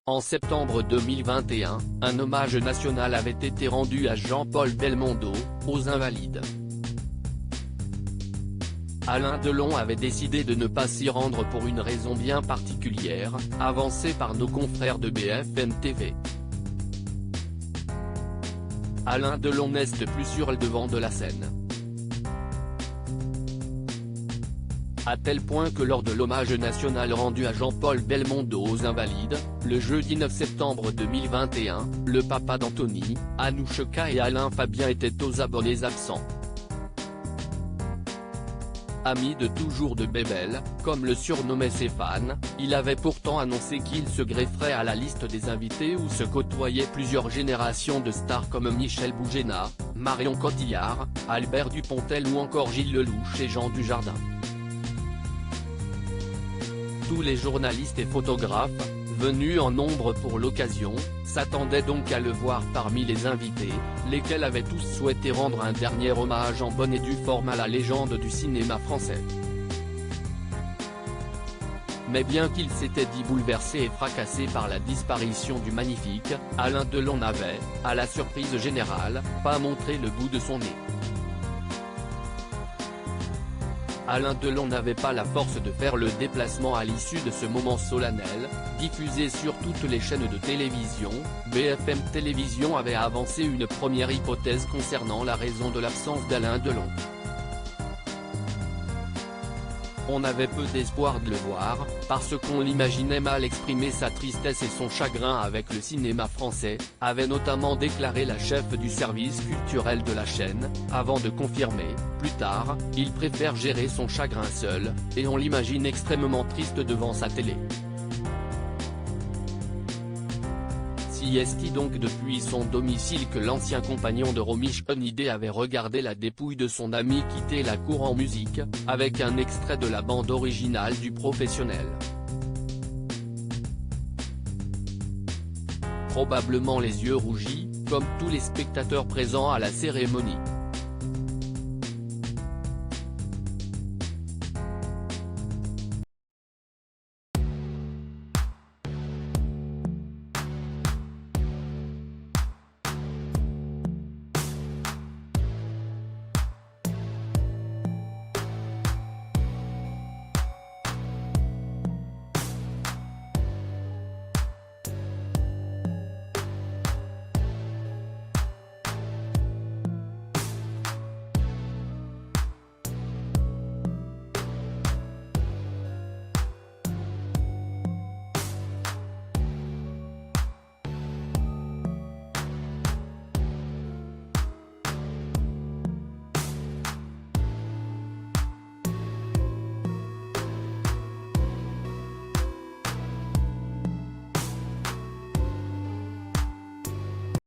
En septembre 2021, un hommage national avait été rendu à Jean-Paul Belmondo, aux Invalides. Alain Delon avait décidé de ne pas s'y rendre pour une raison bien particulière, avancée par nos confrères de BFM TV. Alain Delon n'est plus sur le devant de la scène. À tel point que lors de l'hommage national rendu à Jean-Paul Belmondo aux Invalides, le jeudi 9 septembre 2021, le papa d'Anthony, Anouchka et Alain Fabien étaient aux abonnés absents. Ami de toujours de Bébel, comme le surnommaient ses fans, il avait pourtant annoncé qu'il se grefferait à la liste des invités où se côtoyaient plusieurs générations de stars comme Michel Boujena, Marion Cotillard, Albert Dupontel ou encore Gilles Lelouch et Jean Dujardin. Tous les journalistes et photographes, venus en nombre pour l'occasion, s'attendaient donc à le voir parmi les invités, lesquels avaient tous souhaité rendre un dernier hommage en bonne et due forme à la légende du cinéma français. Mais bien qu'il s'était dit bouleversé et fracassé par la disparition du magnifique, Alain Delon n'avait, à la surprise générale, pas montré le bout de son nez. Alain Delon n'avait pas la force de faire le déplacement à l'issue de ce moment solennel, diffusé sur toutes les chaînes de télévision. BFM Télévision avait avancé une première hypothèse concernant la raison de l'absence d'Alain Delon. On avait peu d'espoir de le voir, parce qu'on l'imaginait mal exprimer sa tristesse et son chagrin avec le cinéma français, avait notamment déclaré la chef du service culturel de la chaîne, avant de confirmer, plus tard, il préfère gérer son chagrin seul, et on l'imagine extrêmement triste devant sa télé. Si est donc depuis son domicile que l'ancien compagnon de Romy Schneider avait regardé la dépouille de son ami quitter la cour en musique, avec un extrait de la bande originale du Professionnel. Probablement les yeux rougis, comme tous les spectateurs présents à la cérémonie.